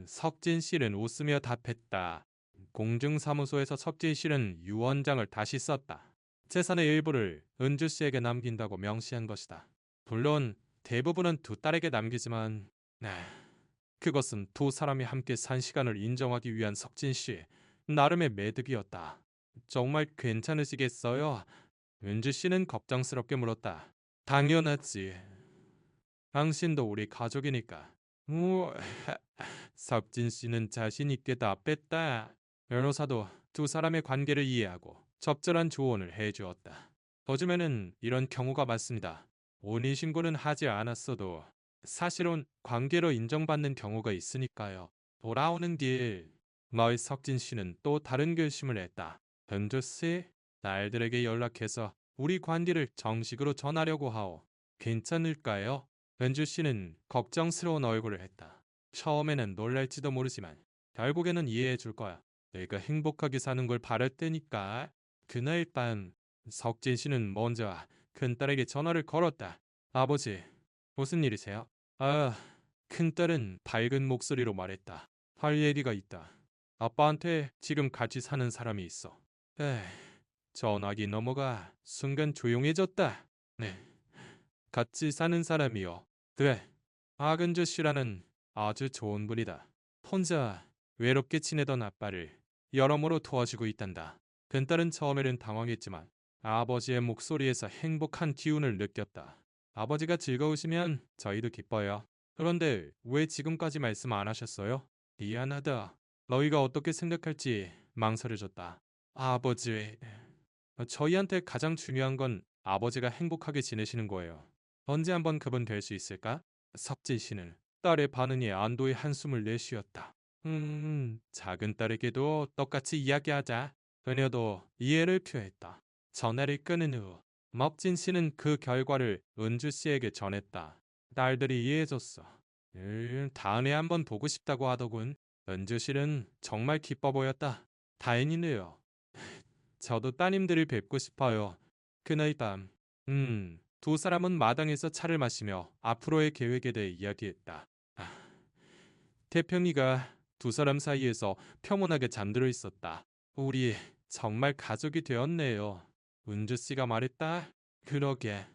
석진 씨는 웃으며 답했다. 공중사무소에서 석진 씨는 유원장을 다시 썼다. 재산의 일부를 은주 씨에게 남긴다고 명시한 것이다. 물론 대부분은 두 딸에게 남기지만 그것은 두 사람이 함께 산 시간을 인정하기 위한 석진 씨 나름의 매듭이었다. 정말 괜찮으시겠어요? 은주 씨는 걱정스럽게 물었다. 당연하지. 당신도 우리 가족이니까. 우, 석진 씨는 자신 있게 답했다. 변호사도 두 사람의 관계를 이해하고 적절한 조언을 해주었다. 요즘에는 이런 경우가 많습니다. 혼인신고는 하지 않았어도 사실은 관계로 인정받는 경우가 있으니까요. 돌아오는 길, 마을 석진 씨는 또 다른 결심을 했다. 은주 씨, 딸들에게 연락해서 우리 관계를 정식으로 전하려고 하오. 괜찮을까요? 은주 씨는 걱정스러운 얼굴을 했다. 처음에는 놀랄지도 모르지만 결국에는 이해해 줄 거야. 내가 행복하게 사는 걸 바랄 테니까. 그날 밤 석진 씨는 먼저 큰딸에게 전화를 걸었다. 아버지, 무슨 일이세요? 아, 큰딸은 밝은 목소리로 말했다. 할 얘기가 있다. 아빠한테 지금 같이 사는 사람이 있어. 전화기 넘어가 순간 조용해졌다. 네, 같이 사는 사람이요. 그래, 아근주 씨라는 아주 좋은 분이다. 혼자 외롭게 지내던 아빠를 여러모로 도와주고 있단다. 큰딸은 처음에는 당황했지만 아버지의 목소리에서 행복한 기운을 느꼈다. 아버지가 즐거우시면 저희도 기뻐요. 그런데 왜 지금까지 말씀 안 하셨어요? 미안하다. 너희가 어떻게 생각할지 망설여졌다. 아버지, 저희한테 가장 중요한 건 아버지가 행복하게 지내시는 거예요. 언제 한번 그분 될 수 있을까? 석진 씨는 딸의 반응에 안도의 한숨을 내쉬었다. 작은 딸에게도 똑같이 이야기하자. 그녀도 이해를 표했다. 전화를 끊은 후 먹진 씨는 그 결과를 은주 씨에게 전했다. 딸들이 이해해줬어. 다음에 한번 보고 싶다고 하더군. 은주 씨는 정말 기뻐 보였다. 다행이네요. 저도 따님들을 뵙고 싶어요. 그날 밤, 두 사람은 마당에서 차를 마시며 앞으로의 계획에 대해 이야기했다. 태평이가 두 사람 사이에서 평온하게 잠들어 있었다. 우리 정말 가족이 되었네요. 은주 씨가 말했다. 그러게.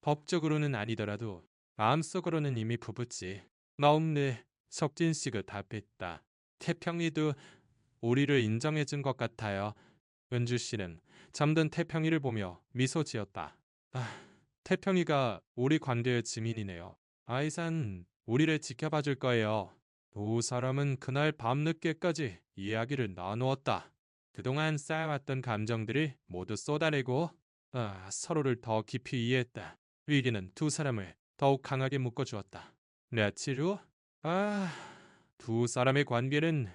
법적으로는 아니더라도 마음속으로는 이미 부부지. 마음내 석진 씨가 답했다. 태평이도 우리를 인정해준 것 같아요. 은주 씨는 잠든 태평이를 보며 미소 지었다. 태평이가 우리 관계의 증인이네요. 아이산 우리를 지켜봐 줄 거예요. 두 사람은 그날 밤늦게까지 이야기를 나누었다. 그동안 쌓여왔던 감정들을 모두 쏟아내고 서로를 더 깊이 이해했다. 위기는 두 사람을 더욱 강하게 묶어주었다. 며칠 후 두 사람의 관계는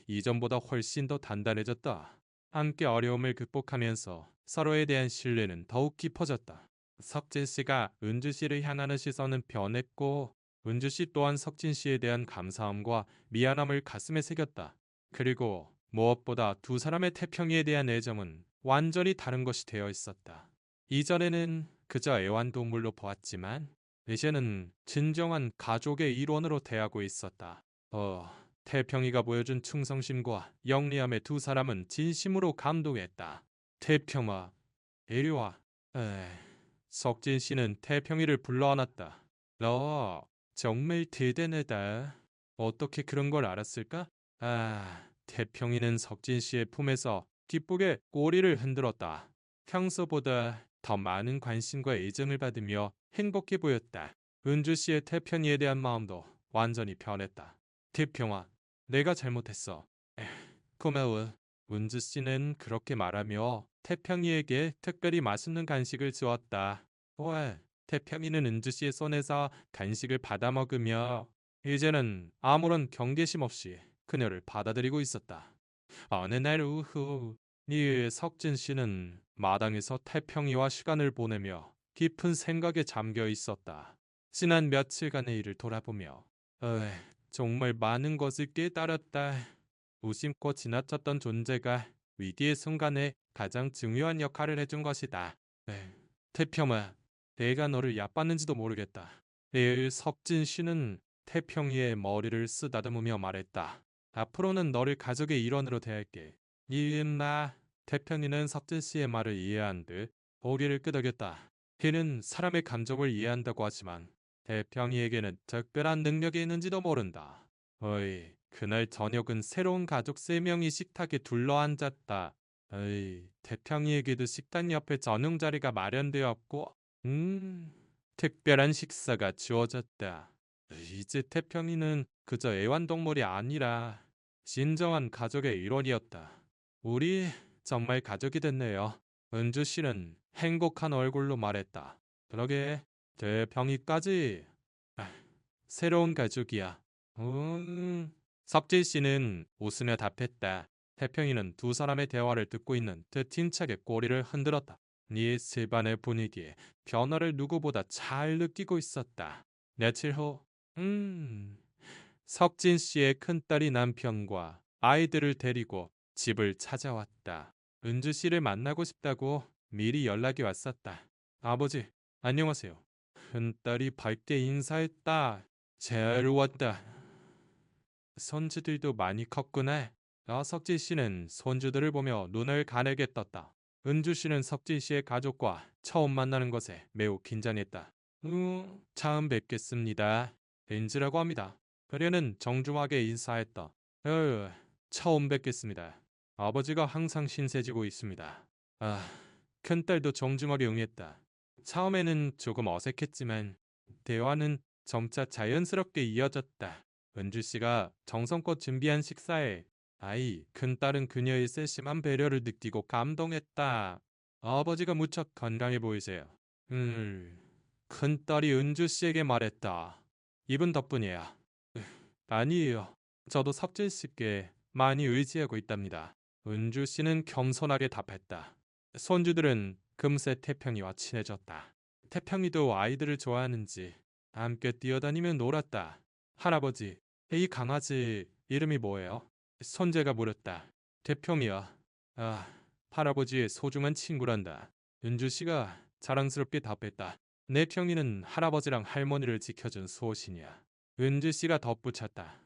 이전보다 훨씬 더 단단해졌다. 함께 어려움을 극복하면서 서로에 대한 신뢰는 더욱 깊어졌다. 석진 씨가 은주 씨를 향하는 시선은 변했고 은주 씨 또한 석진 씨에 대한 감사함과 미안함을 가슴에 새겼다. 그리고 무엇보다 두 사람의 태평이에 대한 애정은 완전히 다른 것이 되어 있었다. 이전에는 그저 애완동물로 보았지만 이제는 진정한 가족의 일원으로 대하고 있었다. 태평이가 보여준 충성심과 영리함에 두 사람은 진심으로 감동했다. 태평아, 이리 와. 석진 씨는 태평이를 불러안았다. 너 정말 대단하다. 어떻게 그런 걸 알았을까? 태평이는 석진 씨의 품에서 기쁘게 꼬리를 흔들었다. 평소보다 더 많은 관심과 애정을 받으며 행복해 보였다. 은주 씨의 태평이에 대한 마음도 완전히 변했다. 태평아, 내가 잘못했어. 고마워. 은주 씨는 그렇게 말하며 태평이에게 특별히 맛있는 간식을 주었다. 태평이는 은주 씨의 손에서 간식을 받아 먹으며 이제는 아무런 경계심 없이 그녀를 받아들이고 있었다. 어느 날 오후, 석진 씨는 마당에서 태평이와 시간을 보내며 깊은 생각에 잠겨 있었다. 지난 며칠간의 일을 돌아보며 정말 많은 것을 깨달았다. 무심코 지나쳤던 존재가 위기의 순간에 가장 중요한 역할을 해준 것이다. 태평아, 내가 너를 얕봤는지도 모르겠다. 석진 씨는 태평이의 머리를 쓰다듬으며 말했다. 앞으로는 너를 가족의 일원으로 대할게. 태평이는 석진 씨의 말을 이해한 듯 고개를 끄덕였다. 그는 사람의 감정을 이해한다고 하지만 태평이에게는 특별한 능력이 있는지도 모른다. 어이, 그날 저녁은 새로운 가족 3명이 식탁에 둘러앉았다. 어이, 태평이에게도 식탁 옆에 전용 자리가 마련되었고, 특별한 식사가 주어졌다. 이제 태평이는 그저 애완동물이 아니라 진정한 가족의 일원이었다. 우리 정말 가족이 됐네요. 은주 씨는 행복한 얼굴로 말했다. 그러게, 태평이까지 새로운 가족이야. 섭질 씨는 웃으며 답했다. 태평이는 두 사람의 대화를 듣고 있는 듯 힘차게 꼬리를 흔들었다. 네 집안의 분위기에 변화를 누구보다 잘 느끼고 있었다. 며칠 후, 석진 씨의 큰딸이 남편과 아이들을 데리고 집을 찾아왔다. 은주 씨를 만나고 싶다고 미리 연락이 왔었다. 아버지, 안녕하세요. 큰딸이 밝게 인사했다. 잘 왔다. 손주들도 많이 컸구나. 석진 씨는 손주들을 보며 눈을 가늘게 떴다. 은주 씨는 석진 씨의 가족과 처음 만나는 것에 매우 긴장했다. 처음 뵙겠습니다. 은주라고 합니다. 그녀는 정중하게 인사했다. 처음 뵙겠습니다. 아버지가 항상 신세지고 있습니다. 큰딸도 정중하게 응했다. 처음에는 조금 어색했지만 대화는 점차 자연스럽게 이어졌다. 은주 씨가 정성껏 준비한 식사에 큰딸은 그녀의 세심한 배려를 느끼고 감동했다. 아버지가 무척 건강해 보이세요. 큰딸이 은주 씨에게 말했다. 이분 덕분이야. 아니에요. 저도 석진 씨께 많이 의지하고 있답니다. 은주 씨는 겸손하게 답했다. 손주들은 금세 태평이와 친해졌다. 태평이도 아이들을 좋아하는지 함께 뛰어다니며 놀았다. 할아버지, 이 강아지 이름이 뭐예요? 손재가 물었다. 태평이야. 할아버지의 소중한 친구란다. 은주 씨가 자랑스럽게 답했다. 내 평이는 할아버지랑 할머니를 지켜준 소신이야. 은주 씨가 덧붙였다.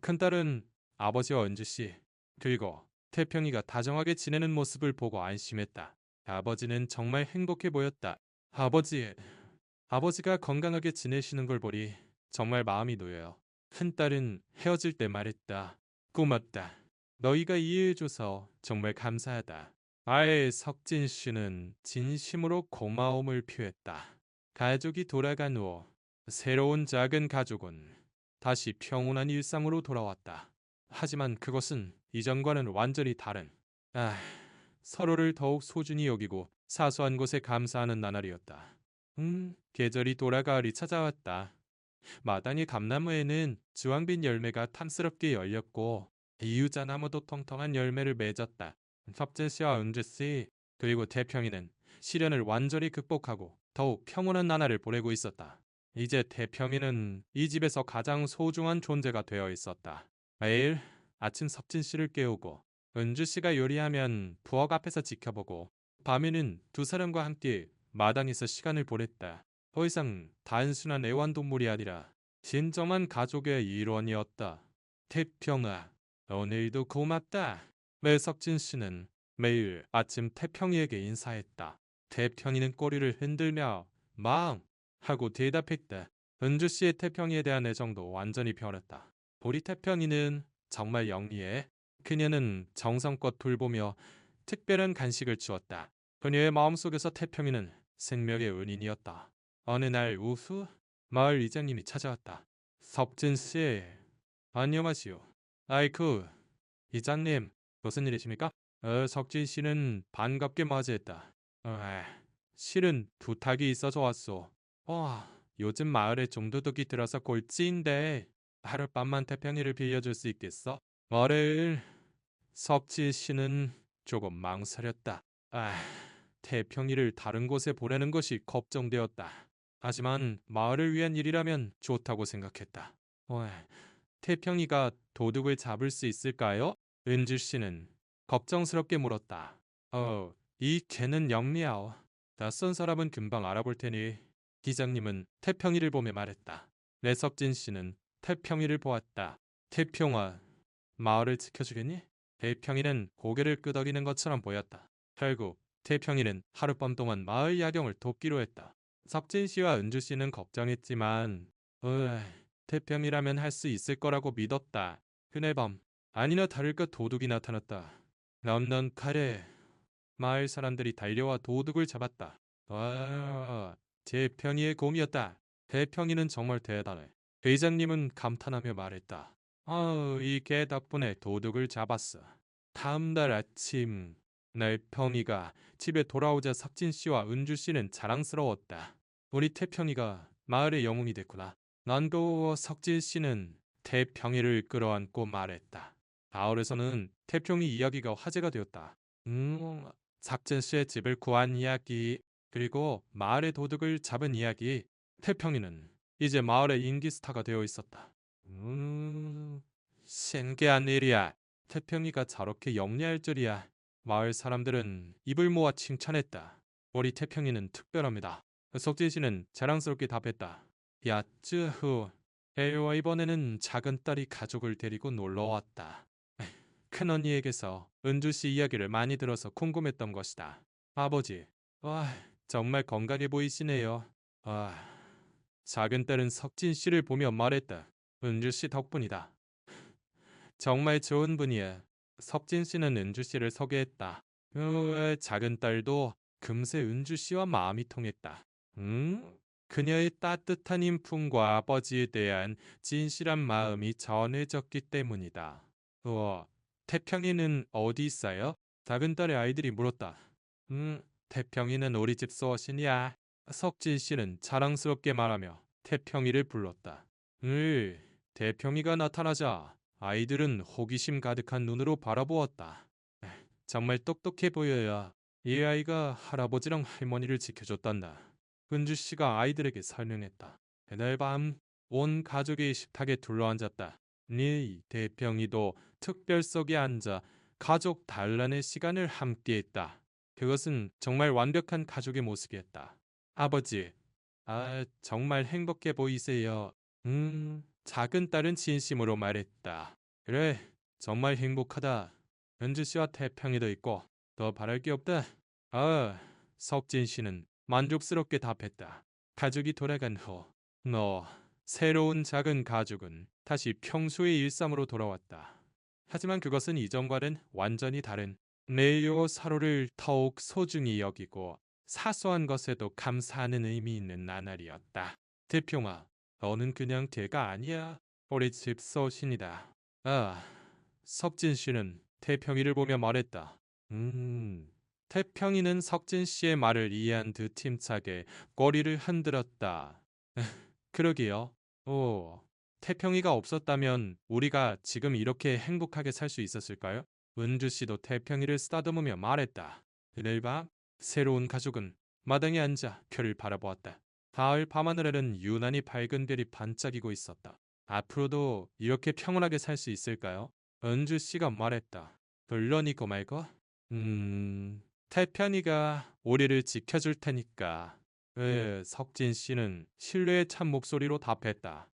큰딸은 아버지와 은주 씨, 그리고 태평이가 다정하게 지내는 모습을 보고 안심했다. 아버지는 정말 행복해 보였다. 아버지가 건강하게 지내시는 걸 보니 정말 마음이 놓여요. 큰딸은 헤어질 때 말했다. 고맙다. 너희가 이해해줘서 정말 감사하다. 석진 씨는 진심으로 고마움을 표했다. 가족이 돌아간 후 새로운 작은 가족은 다시 평온한 일상으로 돌아왔다. 하지만 그것은 이전과는 완전히 다른 아, 서로를 더욱 소중히 여기고 사소한 것에 감사하는 나날이었다. 계절이 돌아가을이 찾아왔다. 마당의 감나무에는 주황빛 열매가 탐스럽게 열렸고 이유자나무도 통통한 열매를 맺었다. 섭재씨와 은주씨 그리고 태평이는 시련을 완전히 극복하고 더욱 평온한 나날을 보내고 있었다. 이제 태평이는 이 집에서 가장 소중한 존재가 되어 있었다. 매일 아침 섭진씨를 깨우고 은주씨가 요리하면 부엌 앞에서 지켜보고 밤에는 두 사람과 함께 마당에서 시간을 보냈다. 더 이상 단순한 애완동물이 아니라 진정한 가족의 일원이었다. 태평아, 오늘도 고맙다. 매석진 씨는 매일 아침 태평이에게 인사했다. 태평이는 꼬리를 흔들며 망! 하고 대답했다. 은주 씨의 태평이에 대한 애정도 완전히 변했다. 우리 태평이는 정말 영리해. 그녀는 정성껏 돌보며 특별한 간식을 주었다. 그녀의 마음속에서 태평이는 생명의 은인이었다. 어느 날 오후 마을 이장님이 찾아왔다. 석진 씨, 안녕하시오. 아이쿠, 이장님, 무슨 일이십니까? 석진 씨는 반갑게 맞이했다. 실은 부탁이 있어서 왔소. 요즘 마을에 좀도둑이 들어서 골치인데 하룻밤만 태평이를 빌려줄 수 있겠어? 말을 석진 씨는 조금 망설였다. 태평이를 다른 곳에 보내는 것이 걱정되었다. 하지만 마을을 위한 일이라면 좋다고 생각했다. 태평이가 도둑을 잡을 수 있을까요? 은주 씨는 걱정스럽게 물었다. 이 개는 영리하오. 낯선 사람은 금방 알아볼 테니. 기장님은 태평이를 보며 말했다. 내석진 씨는 태평이를 보았다. 태평아, 마을을 지켜주겠니? 태평이는 고개를 끄덕이는 것처럼 보였다. 결국 태평이는 하룻밤 동안 마을 야경을 돕기로 했다. 석진 씨와 은주 씨는 걱정했지만 태평이라면 할 수 있을 거라고 믿었다. 그날 밤 아니나 다를까 도둑이 나타났다. 넌넌카레. 마을 사람들이 달려와 도둑을 잡았다. 와, 태평이의 곰이었다. 태평이는 정말 대단해. 회장님은 감탄하며 말했다. 이 개 덕분에 도둑을 잡았어. 다음 날 아침 날 평이가 집에 돌아오자 석진 씨와 은주 씨는 자랑스러웠다. 우리 태평이가 마을의 영웅이 됐구나. 난고 석진 씨는 태평이를 끌어안고 말했다. 마을에서는 태평이 이야기가 화제가 되었다. 석진 씨의 집을 구한 이야기, 그리고 마을의 도둑을 잡은 이야기. 태평이는 이제 마을의 인기 스타가 되어 있었다. 신기한 일이야. 태평이가 저렇게 영리할 줄이야. 마을 사람들은 입을 모아 칭찬했다. 우리 태평이는 특별합니다. 석진 씨는 자랑스럽게 답했다. 야쯔후. 에이와 이번에는 작은 딸이 가족을 데리고 놀러 왔다. 큰언니에게서 은주 씨 이야기를 많이 들어서 궁금했던 것이다. 아버지, 와, 정말 건강해 보이시네요. 와, 작은 딸은 석진 씨를 보며 말했다. 은주 씨 덕분이다. 정말 좋은 분이야. 석진 씨는 은주 씨를 소개했다. 작은 딸도 금세 은주 씨와 마음이 통했다. 그녀의 따뜻한 인품과 아버지에 대한 진실한 마음이 전해졌기 때문이다. 태평이는 어디 있어요? 작은 딸의 아이들이 물었다. 태평이는 우리 집 소신이야. 석진 씨는 자랑스럽게 말하며 태평이를 불렀다. 태평이가 나타나자 아이들은 호기심 가득한 눈으로 바라보았다. 정말 똑똑해 보여요. 이 아이가 할아버지랑 할머니를 지켜줬단다. 은주 씨가 아이들에게 설명했다. 그날 밤 온 가족이 식탁에 둘러앉았다. 네 태평이도 특별석에 앉아 가족 단란의 시간을 함께했다. 그것은 정말 완벽한 가족의 모습이었다. 아버지, 정말 행복해 보이세요. 작은 딸은 진심으로 말했다. 그래, 정말 행복하다. 은주 씨와 태평이도 있고 더 바랄 게 없다. 석진 씨는 만족스럽게 답했다. 가족이 돌아간 후, 새로운 작은 가족은 다시 평소의 일상으로 돌아왔다. 하지만 그것은 이전과는 완전히 다른 네이오 서로를 더욱 소중히 여기고 사소한 것에도 감사하는 의미 있는 나날이었다. 태평아, 너는 그냥 개가 아니야. 우리 집 소신이다. 석진 씨는 태평이를 보며 말했다. 태평이는 석진 씨의 말을 이해한 듯 힘차게 꼬리를 흔들었다. 그러게요. 태평이가 없었다면 우리가 지금 이렇게 행복하게 살 수 있었을까요? 은주 씨도 태평이를 쓰다듬으며 말했다. 그날 밤 새로운 가족은 마당에 앉아 별을 바라보았다. 가을 밤하늘에는 유난히 밝은 별이 반짝이고 있었다. 앞으로도 이렇게 평온하게 살 수 있을까요? 은주 씨가 말했다. 물론이고 말고. 태평이가 우리를 지켜줄 테니까. 석진 씨는 신뢰에 찬 목소리로 답했다.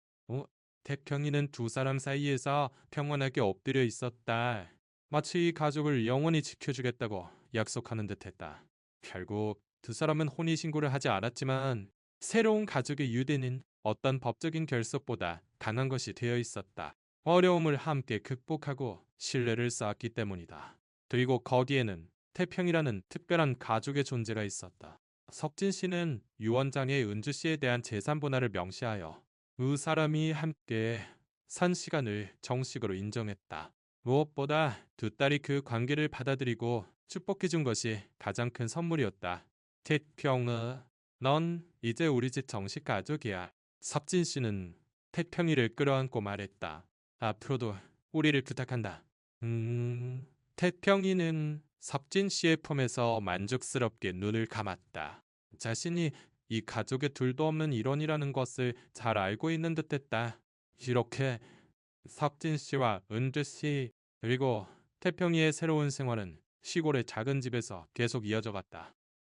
태평이는 두 사람 사이에서 평온하게 엎드려 있었다. 마치 이 가족을 영원히 지켜주겠다고 약속하는 듯했다. 결국 두 사람은 혼인신고를 하지 않았지만 새로운 가족의 유대는 어떤 법적인 결속보다 강한 것이 되어 있었다. 어려움을 함께 극복하고 신뢰를 쌓았기 때문이다. 그리고 거기에는 태평이라는 특별한 가족의 존재가 있었다. 석진 씨는 유언장에 은주 씨에 대한 재산 분할을 명시하여 두 사람이 함께 산 시간을 정식으로 인정했다. 무엇보다 두 딸이 그 관계를 받아들이고 축복해 준 것이 가장 큰 선물이었다. 태평아, 넌 이제 우리 집 정식 가족이야. 석진 씨는 태평이를 끌어안고 말했다. 앞으로도 우리를 부탁한다. 태평이는 석진 씨의 품에서 만족스럽게 눈을 감았다. 자신이 이 가족의 둘도 없는 일원이라는 것을 잘 알고 있는 듯했다. 이렇게 석진 씨와 은주 씨 그리고 태평이의 새로운 생활은 시골의 작은 집에서 계속 이어져 갔다.